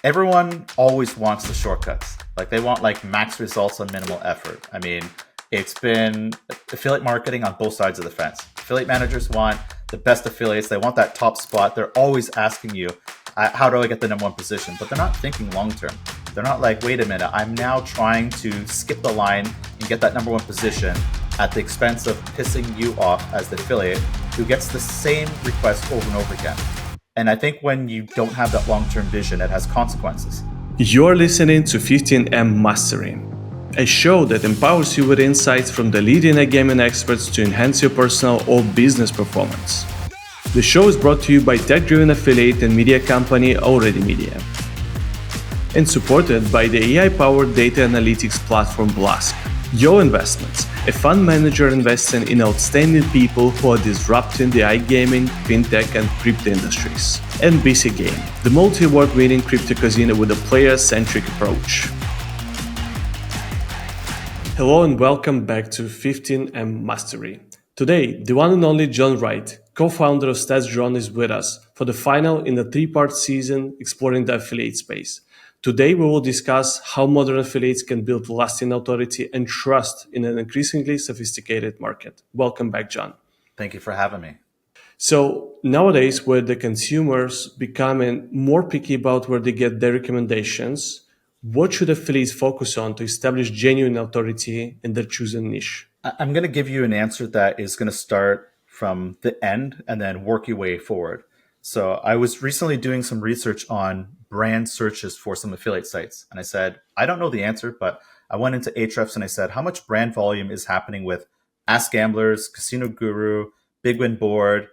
everyone always wants the shortcuts. Like they want like max results on minimal effort. I mean, it's been affiliate marketing on both sides of the fence. Affiliate managers want the best affiliates. They want that top spot. They're always asking you, how do I get the number one position? But they're not thinking long term. They're not like, wait a minute, I'm now trying to skip the line and get that number one position at the expense of pissing you off as the affiliate who gets the same request over and over again. And I think when you don't have that long-term vision, it has consequences. You're listening to 15M Mastery, a show that empowers you with insights from the leading iGaming experts to enhance your personal or business performance. The show is brought to you by tech-driven affiliate and media company Already Media, and supported by the AI-powered data analytics platform Blask. Yo Investments, a fund manager investing in outstanding people who are disrupting the iGaming, fintech, and crypto industries. And BC Game, the multi-award winning crypto casino with a player-centric approach. Hello and welcome back to 15M Mastery. Today, the one and only John Wright, co-founder of StatsDrone, is with us for the final in a three-part season exploring the affiliate space. Today, we will discuss how modern affiliates can build lasting authority and trust in an increasingly sophisticated market. Welcome back, John. Thank you for having me. So nowadays, where the consumers becoming more picky about where they get their recommendations, what should affiliates focus on to establish genuine authority in their chosen niche? I'm going to give you an answer that is going to start from the end and then work your way forward. So I was recently doing some research on brand searches for some affiliate sites. And I said, I don't know the answer, but I went into Ahrefs and I said, how much brand volume is happening with Ask Gamblers, Casino Guru, Big Win Board,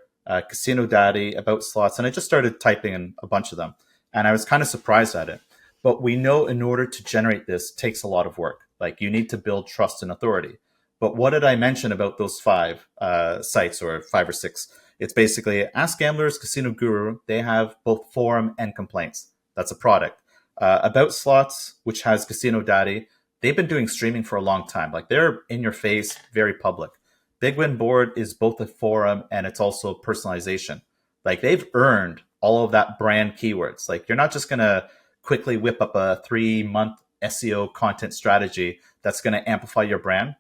Casino Daddy, About Slots. And I just started typing in a bunch of them. And I was kind of surprised at it. But we know in order to generate this takes a lot of work. Like you need to build trust and authority. But what did I mention about those five sites or five or six? It's basically Ask Gamblers, Casino Guru. They have both forum and complaints. That's a product. About Slots, which has Casino Daddy, they've been doing streaming for a long time. Like they're in your face, very public. Big Win Board is both a forum and it's also personalization. Like they've earned all of that brand keywords. Like you're not just going to quickly whip up a 3-month SEO content strategy that's going to amplify your brand.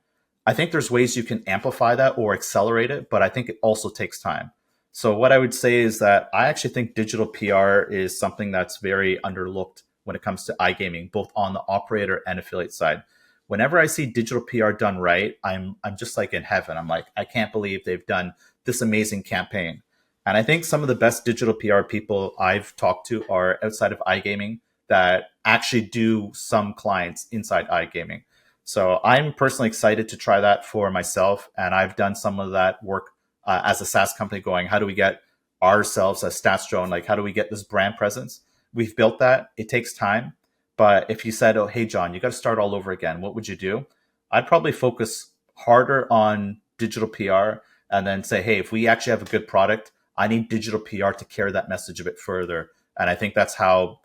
I think there's ways you can amplify that or accelerate it, but I think it also takes time. So what I would say is that I actually think digital PR is something that's very underlooked when it comes to iGaming, both on the operator and affiliate side. Whenever I see digital PR done right, I'm just like in heaven. I'm like, I can't believe they've done this amazing campaign. And I think some of the best digital PR people I've talked to are outside of iGaming that actually do some clients inside iGaming. So I'm personally excited to try that for myself. And I've done some of that work as a SaaS company going, how do we get ourselves as StatsDrone? Like, how do we get this brand presence? We've built that. It takes time. But if you said, oh, hey, John, you got to start all over again, what would you do? I'd probably focus harder on digital PR and then say, hey, if we actually have a good product, I need digital PR to carry that message a bit further. And I think that's how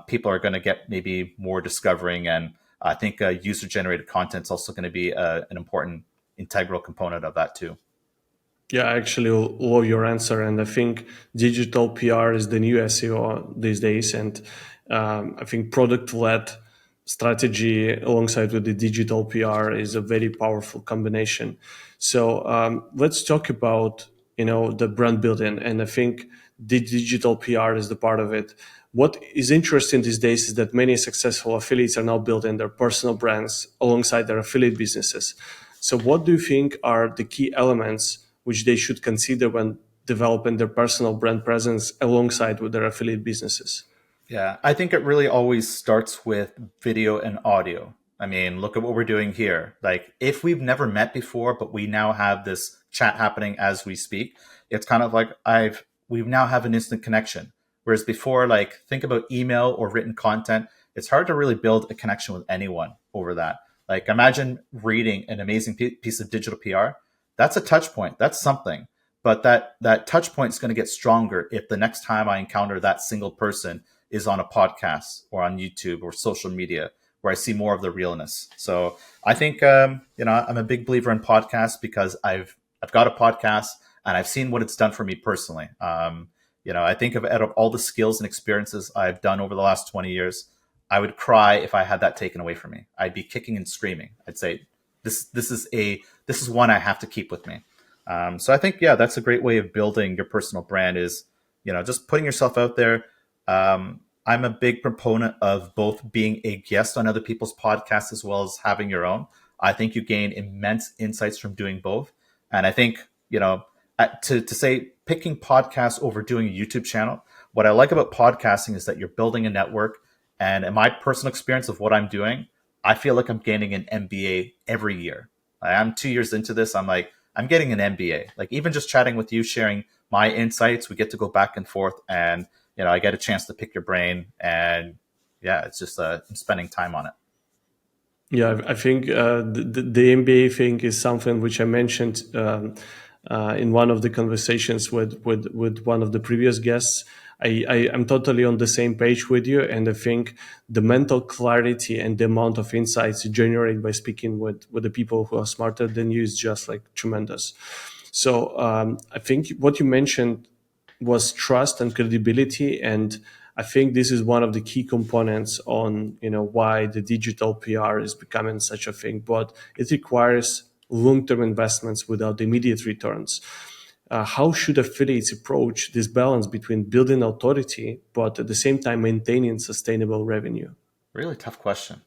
people are going to get maybe more discovering. And I think user-generated content is also going to be an important integral component of that too. Yeah, I actually love your answer. And I think digital PR is the new SEO these days. And I think product-led strategy alongside with the digital PR is a very powerful combination. So let's talk about, the brand building. And I think the digital PR is the part of it. What is interesting these days is that many successful affiliates are now building their personal brands alongside their affiliate businesses. So what do you think are the key elements which they should consider when developing their personal brand presence alongside with their affiliate businesses? Yeah, I think it really always starts with video and audio. I mean, look at what we're doing here. Like, if we've never met before, but we now have this chat happening as we speak, it's kind of like we now have an instant connection. Whereas before, like, think about email or written content, it's hard to really build a connection with anyone over that. Like, imagine reading an amazing piece of digital PR. That's a touch point. That's something. But that touch point is going to get stronger if the next time I encounter that single person is on a podcast or on YouTube or social media, where I see more of the realness. So I think I'm a big believer in podcasts because I've got a podcast and I've seen what it's done for me personally. I think of out of all the skills and experiences I've done over the last 20 years, I would cry if I had that taken away from me. I'd be kicking and screaming. I'd say, this is one I have to keep with me. So I think, yeah, that's a great way of building your personal brand is, just putting yourself out there. I'm a big proponent of both being a guest on other people's podcasts as well as having your own. I think you gain immense insights from doing both. And I think, to say picking podcasts over doing a YouTube channel, what I like about podcasting is that you're building a network. And in my personal experience of what I'm doing, I feel like I'm gaining an MBA every year. I'm 2 years into this. I'm like, I'm getting an MBA. Like even just chatting with you, sharing my insights, we get to go back and forth, and I get a chance to pick your brain, and yeah, it's just I'm spending time on it. Yeah, I think the MBA thing is something which I mentioned in one of the conversations with one of the previous guests. I'm totally on the same page with you, and I think the mental clarity and the amount of insights you generate by speaking with the people who are smarter than you is just like tremendous. So I think what you mentioned was trust and credibility, and I think this is one of the key components on why the digital PR is becoming such a thing. But it requires long-term investments without immediate returns. How should affiliates approach this balance between building authority but at the same time maintaining sustainable revenue? Really tough question.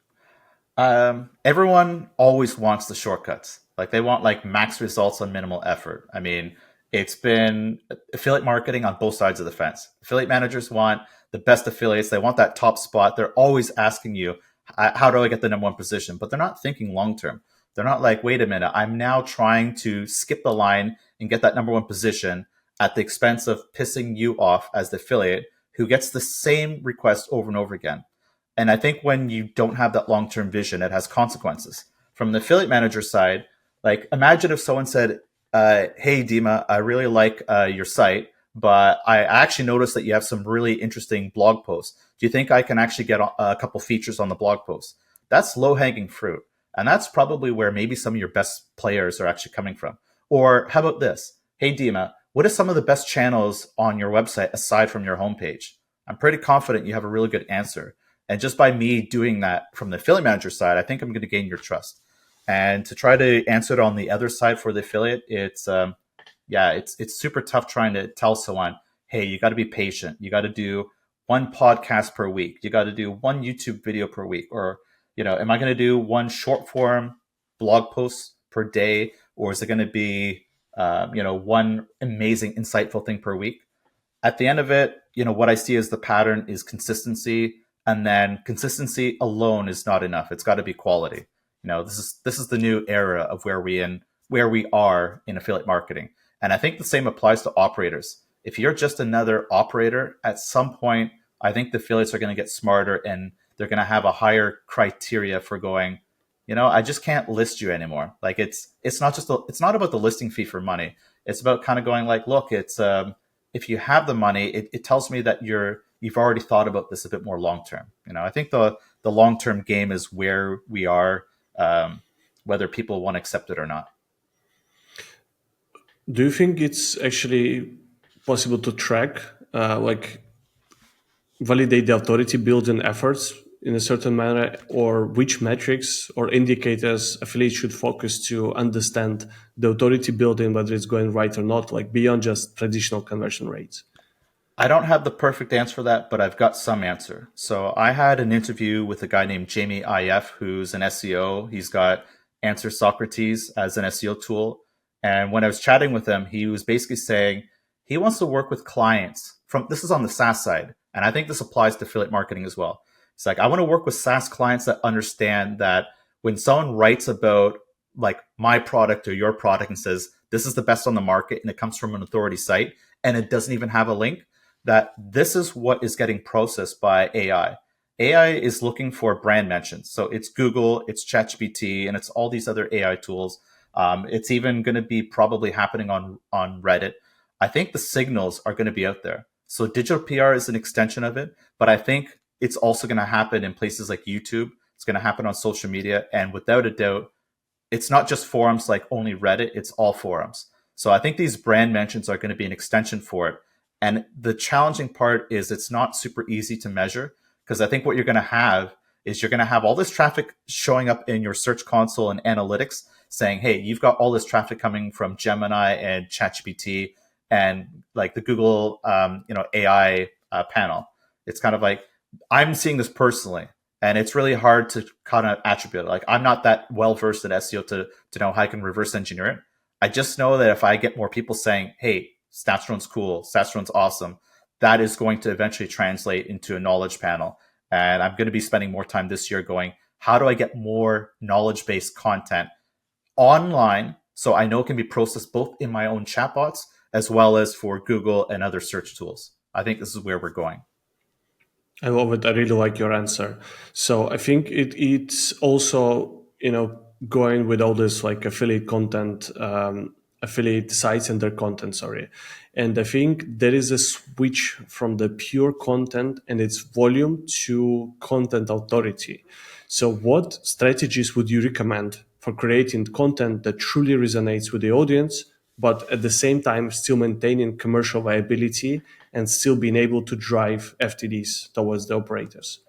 Everyone always wants the shortcuts. Like they want like max results on minimal effort. I mean, it's been affiliate marketing on both sides of the fence. Affiliate managers want the best affiliates. They want that top spot. They're always asking you, how do I get the number one position? But they're not thinking long term. They're not like, wait a minute, I'm now trying to skip the line and get that number one position at the expense of pissing you off as the affiliate who gets the same request over and over again. And I think when you don't have that long term vision, it has consequences. From the affiliate manager side, like imagine if someone said, "Hey, Dima, I really like your site, but I actually noticed that you have some really interesting blog posts. Do you think I can actually get a couple features on the blog posts?" That's low hanging fruit. And that's probably where maybe some of your best players are actually coming from. Or how about this? Hey, Dima, what are some of the best channels on your website aside from your homepage? I'm pretty confident you have a really good answer. And just by me doing that from the affiliate manager side, I think I'm going to gain your trust. And to try to answer it on the other side for the affiliate, it's super tough trying to tell someone, hey, you got to be patient. You got to do one podcast per week. You got to do one YouTube video per week. Or, am I going to do one short form blog post per day? Or is it going to be, one amazing, insightful thing per week? At the end of it, what I see as the pattern is consistency, and then consistency alone is not enough. It's got to be quality. This is the new era of where we are in affiliate marketing. And I think the same applies to operators. If you're just another operator, at some point, I think the affiliates are going to get smarter, and they're going to have a higher criteria for going, I just can't list you anymore. Like it's not about the listing fee for money. It's about kind of going like, look, it's if you have the money, it tells me that you've already thought about this a bit more long term. I think the long term game is where we are, whether people want to accept it or not. Do you think it's actually possible to track, like validate the authority building efforts in a certain manner, or which metrics or indicators affiliates should focus to understand the authority building, whether it's going right or not, like beyond just traditional conversion rates? I don't have the perfect answer for that, but I've got some answer. So I had an interview with a guy named Jamie IF, who's an SEO. He's got Answer Socrates as an SEO tool. And when I was chatting with him, he was basically saying he wants to work with clients this is on the SaaS side. And I think this applies to affiliate marketing as well. It's like, I want to work with SaaS clients that understand that when someone writes about like my product or your product and says, this is the best on the market, and it comes from an authority site and it doesn't even have a link, that this is what is getting processed by AI. AI is looking for brand mentions. So it's Google, it's ChatGPT, and it's all these other AI tools. It's even going to be probably happening on Reddit. I think the signals are going to be out there. So digital PR is an extension of it, but I think it's also going to happen in places like YouTube. It's going to happen on social media. And without a doubt, it's not just forums like only Reddit, it's all forums. So I think these brand mentions are going to be an extension for it. And the challenging part is it's not super easy to measure, because I think what you're going to have is you're going to have all this traffic showing up in your search console and analytics saying, hey, you've got all this traffic coming from Gemini and ChatGPT and like the Google, AI panel. It's kind of like, I'm seeing this personally, and it's really hard to kind of attribute it. Like, I'm not that well versed in SEO to know how I can reverse engineer it. I just know that if I get more people saying, hey, StatsDrone's cool, StatsDrone's awesome, that is going to eventually translate into a knowledge panel. And I'm going to be spending more time this year going, how do I get more knowledge based content online so I know it can be processed both in my own chatbots as well as for Google and other search tools? I think this is where we're going. I love it. I really like your answer. So I think it's also, going with all this like affiliate content, affiliate sites and their content, sorry. And I think there is a switch from the pure content and its volume to content authority. So what strategies would you recommend for creating content that truly resonates with the audience, but at the same time still maintaining commercial viability and still being able to drive FTDs towards the operators?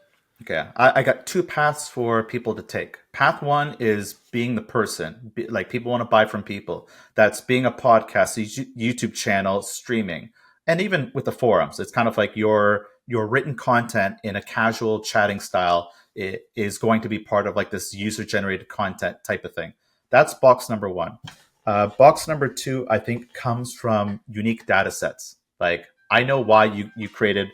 Okay, I got two paths for people to take. Path one is being the person, like people want to buy from people. That's being a podcast, a YouTube channel, streaming, and even with the forums. It's kind of like your written content in a casual chatting style is going to be part of like this user generated content type of thing. That's box number one. Box number two, I think, comes from unique data sets. Like, I know why you created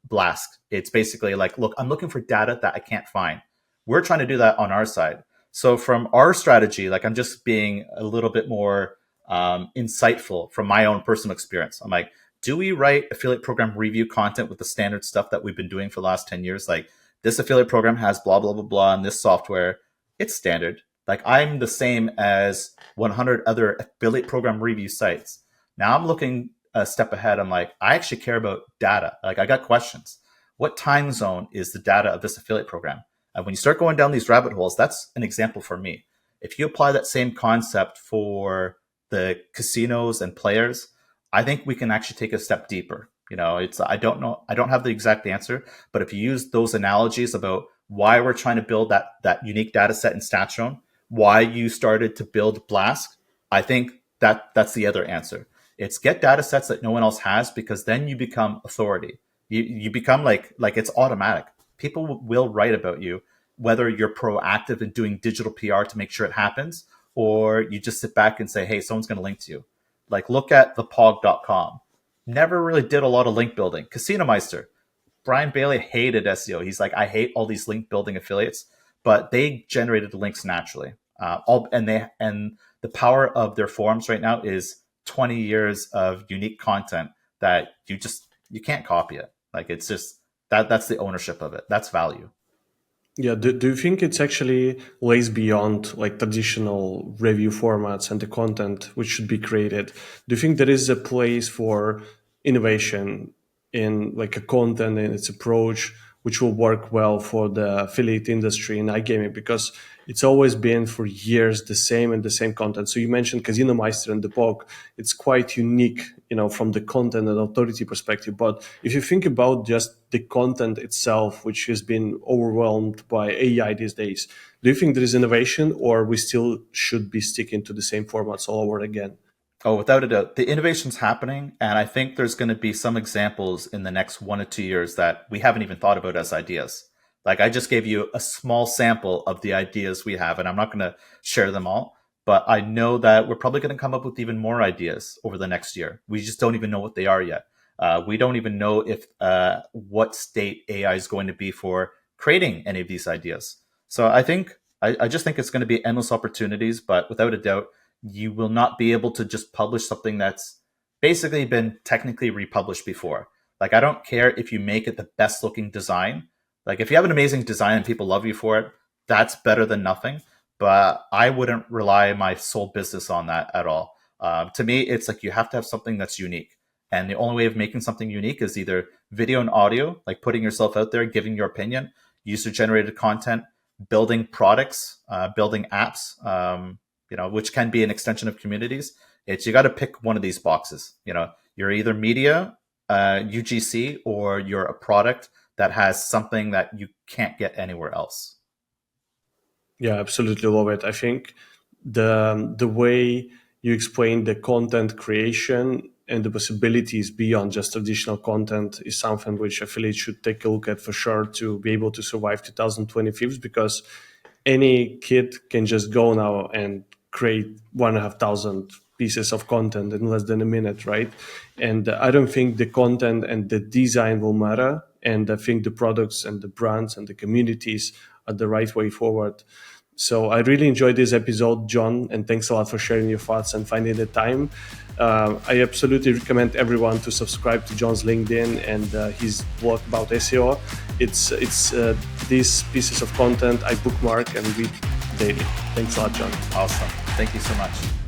Blast. It's basically like, look, I'm looking for data that I can't find. We're trying to do that on our side. So from our strategy, like, I'm just being a little bit more insightful from my own personal experience. I'm like, do we write affiliate program review content with the standard stuff that we've been doing for the last 10 years? Like, this affiliate program has blah, blah, blah, blah, and this software, it's standard. Like, I'm the same as 100 other affiliate program review sites. Now I'm looking a step ahead. I'm like, I actually care about data. Like, I got questions. What time zone is the data of this affiliate program? And when you start going down these rabbit holes, that's an example for me. If you apply that same concept for the casinos and players, I think we can actually take a step deeper. It's, I don't know, I don't have the exact answer, but if you use those analogies about why we're trying to build that unique data set in StatsDrone, why you started to build Blast, I think that's the other answer. It's get data sets that no one else has, because then you become authority. You become like it's automatic. People will write about you, whether you're proactive in doing digital PR to make sure it happens, or you just sit back and say, hey, someone's going to link to you. Like, look at thepog.com. Never really did a lot of link building. Casino Meister, Brian Bailey hated SEO. He's like, I hate all these link building affiliates, but they generated the links naturally. And the power of their forums right now is 20 years of unique content that you can't copy it. Like, it's just that's the ownership of it. That's value. Yeah, do you think it's actually lays beyond like traditional review formats and the content which should be created? Do you think there is a place for innovation in like a content and its approach which will work well for the affiliate industry in iGaming? Because it's always been for years the same and the same content. So you mentioned Casino Meister and the POG. It's quite unique, from the content and authority perspective. But if you think about just the content itself, which has been overwhelmed by AI these days, do you think there is innovation, or we still should be sticking to the same formats all over again? Oh, without a doubt, the innovation's happening, and I think there's going to be some examples in the next 1 to 2 years that we haven't even thought about as ideas. Like, I just gave you a small sample of the ideas we have, and I'm not going to share them all, but I know that we're probably going to come up with even more ideas over the next year. We just don't even know what they are yet. We don't even know if what state AI is going to be for creating any of these ideas. So I just think it's going to be endless opportunities, but without a doubt, you will not be able to just publish something that's basically been technically republished before. Like, I don't care if you make it the best looking design. Like, if you have an amazing design and people love you for it, that's better than nothing. But I wouldn't rely my sole business on that at all. To me, it's like you have to have something that's unique. And the only way of making something unique is either video and audio, like putting yourself out there, giving your opinion, user generated content, building products, building apps, which can be an extension of communities. It's you got to pick one of these boxes. You're either media, UGC, or you're a product that has something that you can't get anywhere else. Yeah, absolutely love it. I think the way you explain the content creation and the possibilities beyond just traditional content is something which affiliates should take a look at for sure to be able to survive 2025, because any kid can just go now and create 1,500 pieces of content in less than a minute, right? And I don't think the content and the design will matter. And I think the products and the brands and the communities are the right way forward. So I really enjoyed this episode, John, and thanks a lot for sharing your thoughts and finding the time. I absolutely recommend everyone to subscribe to John's LinkedIn and his blog about SEO. It's these pieces of content I bookmark and read daily. Thanks a lot, John. Awesome. Thank you so much.